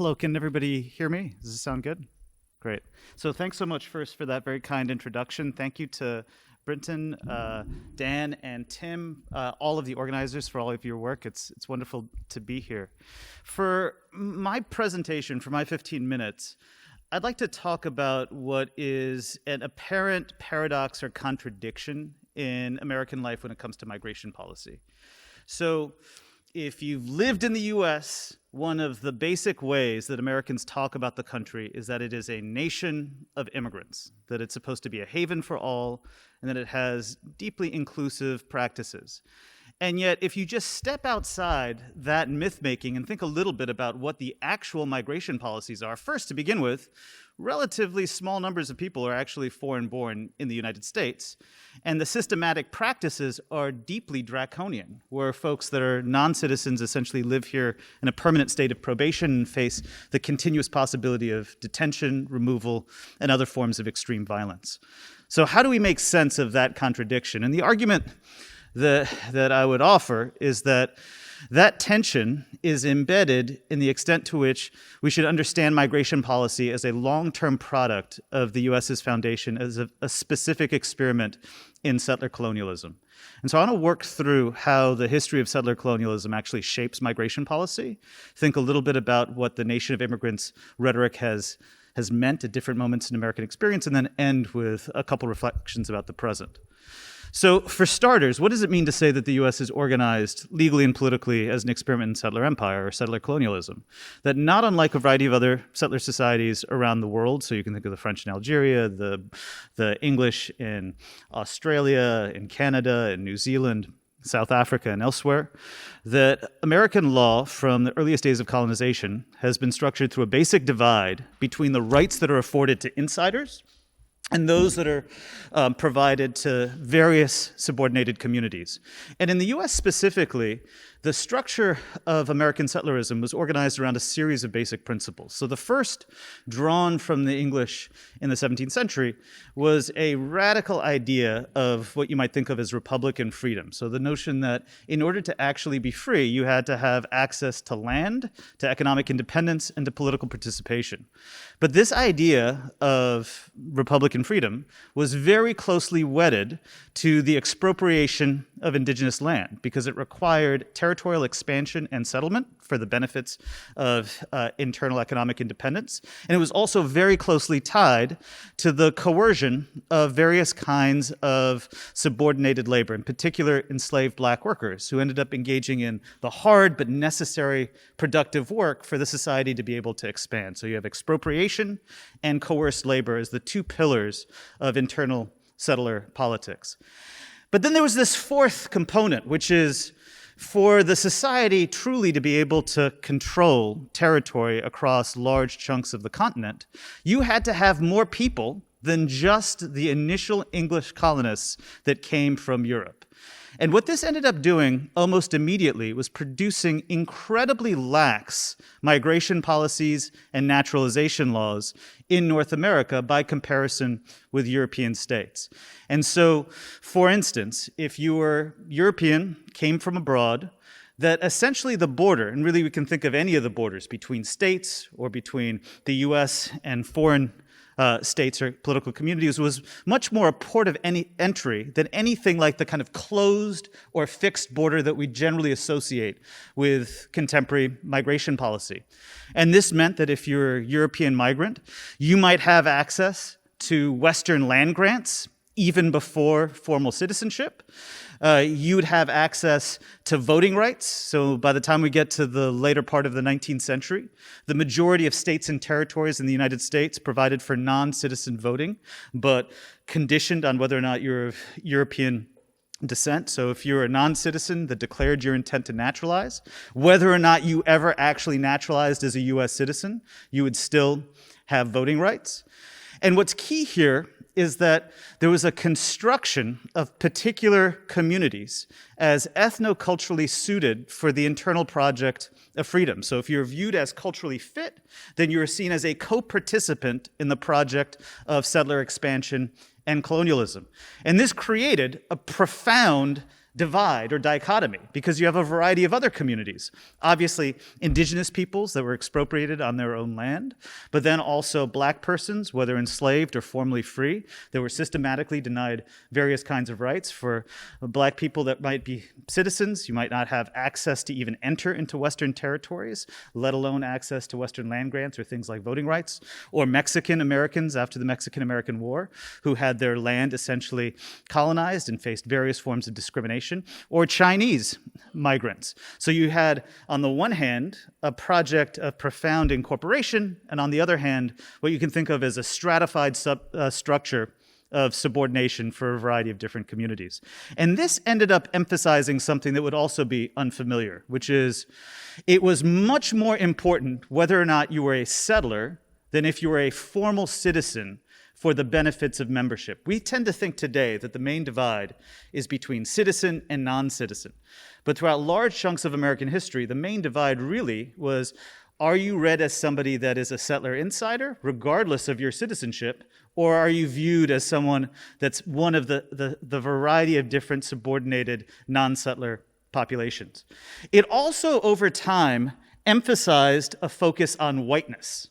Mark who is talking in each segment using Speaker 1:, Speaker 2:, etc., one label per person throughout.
Speaker 1: Hello, can everybody hear me? Does this sound good? Great. So thanks so much first for that very kind introduction. Thank you to Brinton, Dan, and Tim, all of the organizers for all of your work. It's wonderful to be here. For my presentation, for my 15 minutes, I'd like to talk about what is an apparent paradox or contradiction in American life when it comes to migration policy. So if you've lived in the US, one of the basic ways that Americans talk about the country is that it is a nation of immigrants, that it's supposed to be a haven for all, and that it has deeply inclusive practices. And yet, if you just step outside that myth-making and think a little bit about what the actual migration policies are, first, to begin with, relatively small numbers of people are actually foreign-born in the United States, and the systematic practices are deeply draconian, where folks that are non-citizens essentially live here in a permanent state of probation and face the continuous possibility of detention, removal, and other forms of extreme violence. So how do we make sense of that contradiction? And the argument that I would offer is that that tension is embedded in the extent to which we should understand migration policy as a long-term product of the US's foundation as a specific experiment in settler colonialism. And so I want to work through how the history of settler colonialism actually shapes migration policy, think a little bit about what the nation of immigrants rhetoric has meant at different moments in American experience, and then end with a couple reflections about the present. So for starters, what does it mean to say that the US is organized legally and politically as an experiment in settler empire or settler colonialism? That not unlike a variety of other settler societies around the world, so you can think of the French in Algeria, the English in Australia, in Canada, in New Zealand, South Africa, and elsewhere, that American law from the earliest days of colonization has been structured through a basic divide between the rights that are afforded to insiders and those that are provided to various subordinated communities. And in the US specifically, the structure of American settlerism was organized around a series of basic principles. So the first, drawn from the English in the 17th century, was a radical idea of what you might think of as republican freedom. So the notion that in order to actually be free, you had to have access to land, to economic independence, and to political participation. But this idea of republican freedom was very closely wedded to the expropriation of indigenous land because it required territorial expansion and settlement for the benefits of internal economic independence. And it was also very closely tied to the coercion of various kinds of subordinated labor, in particular enslaved black workers who ended up engaging in the hard but necessary productive work for the society to be able to expand. So you have expropriation and coerced labor as the two pillars of internal settler politics. But then there was this fourth component, which is for the society truly to be able to control territory across large chunks of the continent, you had to have more people than just the initial English colonists that came from Europe. And what this ended up doing almost immediately was producing incredibly lax migration policies and naturalization laws in North America by comparison with European states. And so, for instance, if you were European, came from abroad, that essentially the border, and really we can think of any of the borders between states or between the US and foreign states or political communities, was much more a port of any entry than anything like the kind of closed or fixed border that we generally associate with contemporary migration policy. And this meant that if you're a European migrant, you might have access to Western land grants even before formal citizenship. You'd have access to voting rights. So by the time we get to the later part of the 19th century, the majority of states and territories in the United States provided for non-citizen voting, but conditioned on whether or not you're of European descent. So if you're a non-citizen that declared your intent to naturalize, whether or not you ever actually naturalized as a US citizen, you would still have voting rights. And what's key here is that there was a construction of particular communities as ethno-culturally suited for the internal project of freedom. So if you're viewed as culturally fit, then you're seen as a co-participant in the project of settler expansion and colonialism. And this created a profound divide or dichotomy because you have a variety of other communities. Obviously, indigenous peoples that were expropriated on their own land, but then also black persons, whether enslaved or formerly free, that were systematically denied various kinds of rights. For black people that might be citizens, you might not have access to even enter into Western territories, let alone access to Western land grants or things like voting rights. Or Mexican Americans after the Mexican-American War, who had their land essentially colonized and faced various forms of discrimination. Or Chinese migrants. So you had, on the one hand, a project of profound incorporation, and on the other hand, what you can think of as a stratified structure of subordination for a variety of different communities. And this ended up emphasizing something that would also be unfamiliar, which is it was much more important whether or not you were a settler than if you were a formal citizen for the benefits of membership. We tend to think today that the main divide is between citizen and non-citizen. But throughout large chunks of American history, the main divide really was, are you read as somebody that is a settler insider, regardless of your citizenship, or are you viewed as someone that's one of the variety of different subordinated non-settler populations? It also, over time, emphasized a focus on whiteness.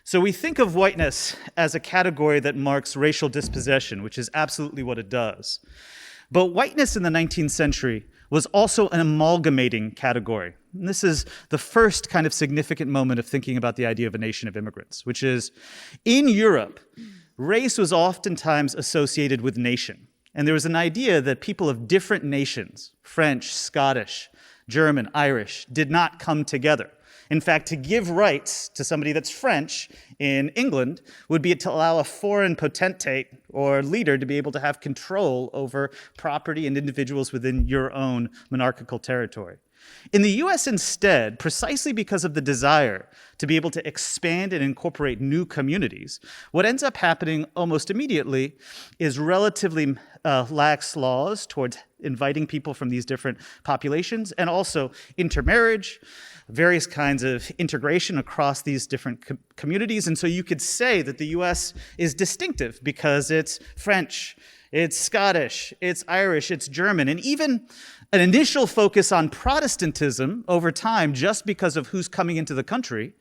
Speaker 1: So we think of whiteness as a category that marks racial dispossession, which is absolutely what it does. But whiteness in the 19th century was also an amalgamating category. And this is the first kind of significant moment of thinking about the idea of a nation of immigrants, which is, in Europe, race was oftentimes associated with nation. And there was an idea that people of different nations, French, Scottish, German, Irish, did not come together. In fact, to give rights to somebody that's French in England would be to allow a foreign potentate or leader to be able to have control over property and individuals within your own monarchical territory. In the US instead, precisely because of the desire to be able to expand and incorporate new communities, what ends up happening almost immediately is relatively lax laws towards inviting people from these different populations, and also intermarriage, various kinds of integration across these different communities. And so you could say that the US is distinctive because it's French, it's Scottish, it's Irish, it's German, and even an initial focus on Protestantism over time, just because of who's coming into the country,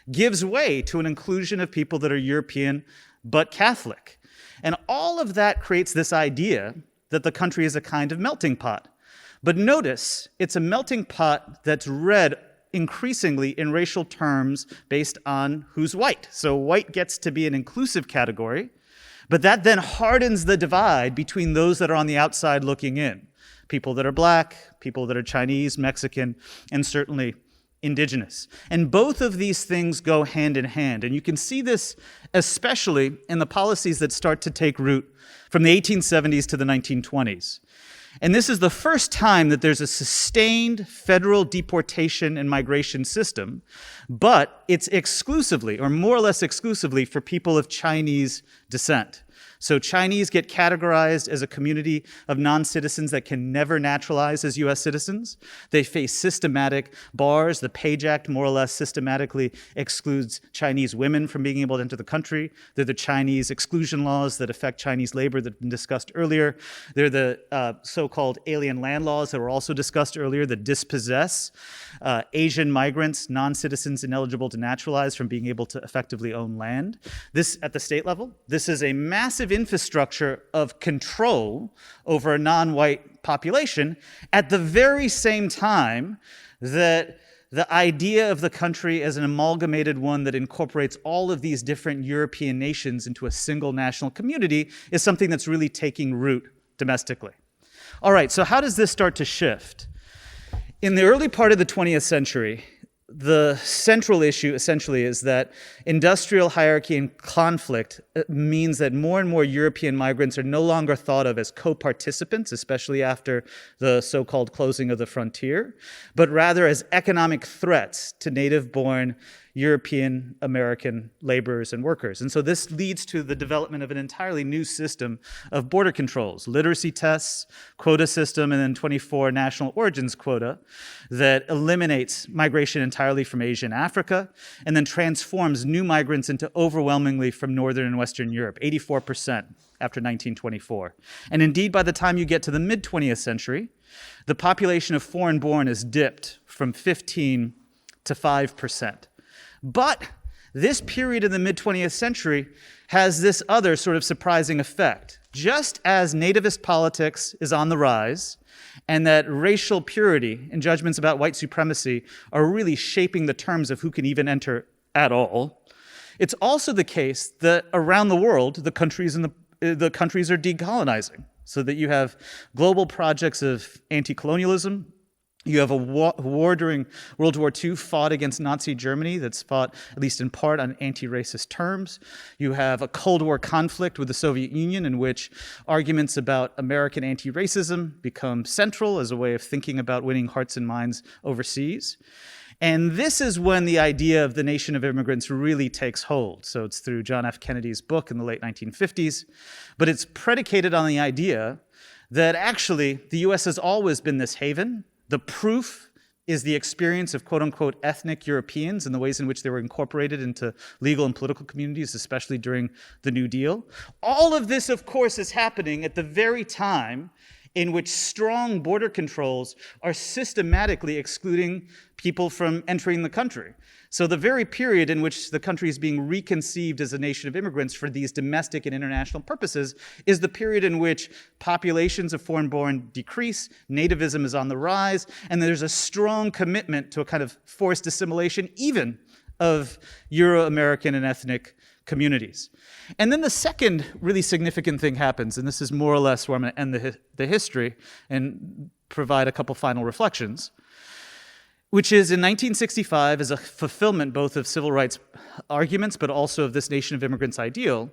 Speaker 1: gives way to an inclusion of people that are European but Catholic. And all of that creates this idea that the country is a kind of melting pot. But notice, it's a melting pot that's read increasingly in racial terms based on who's white. So white gets to be an inclusive category, but that then hardens the divide between those that are on the outside looking in. People that are black, people that are Chinese, Mexican, and certainly indigenous. And both of these things go hand in hand. And you can see this especially in the policies that start to take root from the 1870s to the 1920s. And this is the first time that there's a sustained federal deportation and migration system, but it's exclusively, or more or less exclusively, for people of Chinese descent. So Chinese get categorized as a community of non-citizens that can never naturalize as US citizens. They face systematic bars. The Page Act more or less systematically excludes Chinese women from being able to enter the country. They're the Chinese exclusion laws that affect Chinese labor that have been discussed earlier. They're the so-called alien land laws that were also discussed earlier that dispossess Asian migrants, non-citizens ineligible to naturalize from being able to effectively own land. This, at the state level, this is a massive infrastructure of control over a non-white population at the very same time that the idea of the country as an amalgamated one that incorporates all of these different European nations into a single national community is something that's really taking root domestically. All right, so how does this start to shift? In the early part of the 20th century, the central issue essentially is that industrial hierarchy and conflict means that more and more European migrants are no longer thought of as co-participants, especially after the so-called closing of the frontier, but rather as economic threats to native-born European American laborers and workers. And so this leads to the development of an entirely new system of border controls, literacy tests, quota system, and then 24 national origins quota that eliminates migration entirely from Asia and Africa, and then transforms new migrants into overwhelmingly from Northern and Western Europe, 84% after 1924. And indeed, by the time you get to the mid-20th century, the population of foreign-born has dipped from 15 to 5%. But this period in the mid-20th century has this other sort of surprising effect. Just as nativist politics is on the rise, and that racial purity and judgments about white supremacy are really shaping the terms of who can even enter at all, it's also the case that around the world, the countries are decolonizing, so that you have global projects of anti-colonialism. You have a war during World War II fought against Nazi Germany that's fought, at least in part, on anti-racist terms. You have a Cold War conflict with the Soviet Union in which arguments about American anti-racism become central as a way of thinking about winning hearts and minds overseas. And this is when the idea of the nation of immigrants really takes hold. So it's through John F. Kennedy's book in the late 1950s, but it's predicated on the idea that actually the US has always been this haven. The proof is the experience of quote-unquote ethnic Europeans and the ways in which they were incorporated into legal and political communities, especially during the New Deal. All of this, of course, is happening at the very time in which strong border controls are systematically excluding people from entering the country. So the very period in which the country is being reconceived as a nation of immigrants for these domestic and international purposes is the period in which populations of foreign-born decrease, nativism is on the rise, and there's a strong commitment to a kind of forced assimilation even of Euro-American and ethnic communities. And then the second really significant thing happens, and this is more or less where I'm going to end the history and provide a couple final reflections, which is in 1965, as a fulfillment both of civil rights arguments, but also of this nation of immigrants ideal,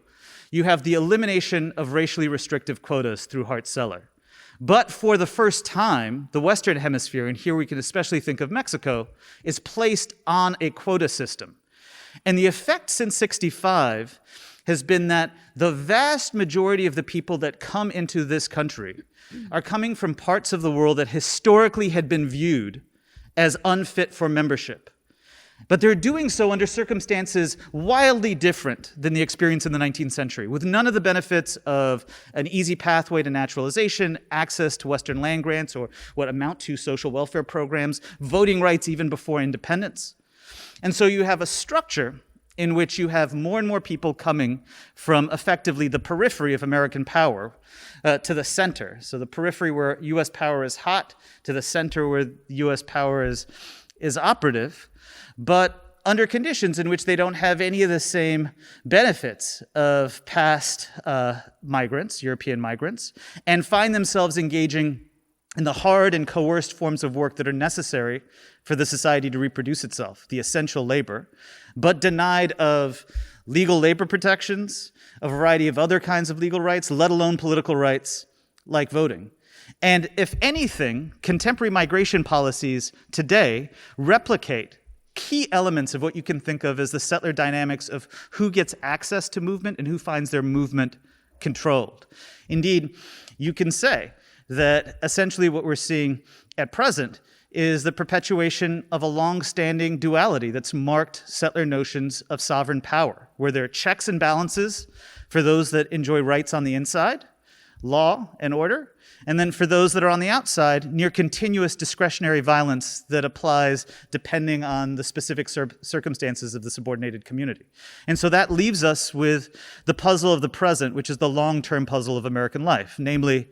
Speaker 1: you have the elimination of racially restrictive quotas through Hart-Celler. But for the first time, the Western Hemisphere, and here we can especially think of Mexico, is placed on a quota system. And the effect since 65 has been that the vast majority of the people that come into this country are coming from parts of the world that historically had been viewed as unfit for membership. But they're doing so under circumstances wildly different than the experience in the 19th century, with none of the benefits of an easy pathway to naturalization, access to Western land grants or what amount to social welfare programs, voting rights even before independence. And so you have a structure in which you have more and more people coming from effectively the periphery of American power to the center. So the periphery where US power is hot, to the center where US power is operative, but under conditions in which they don't have any of the same benefits of past migrants, European migrants, and find themselves engaging in the hard and coerced forms of work that are necessary for the society to reproduce itself, the essential labor, but denied of legal labor protections, a variety of other kinds of legal rights, let alone political rights like voting. And if anything, contemporary migration policies today replicate key elements of what you can think of as the settler dynamics of who gets access to movement and who finds their movement controlled. Indeed, you can say that essentially what we're seeing at present is the perpetuation of a long-standing duality that's marked settler notions of sovereign power, where there are checks and balances for those that enjoy rights on the inside, law and order, and then for those that are on the outside, near continuous discretionary violence that applies depending on the specific circumstances of the subordinated community. And so that leaves us with the puzzle of the present, which is the long-term puzzle of American life, namely,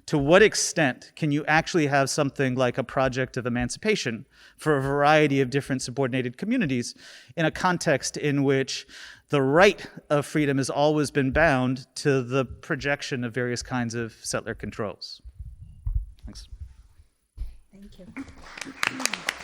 Speaker 1: to what extent can you actually have something like a project of emancipation for a variety of different subordinated communities in a context in which the right of freedom has always been bound to the projection of various kinds of settler controls? Thanks.
Speaker 2: Thank you.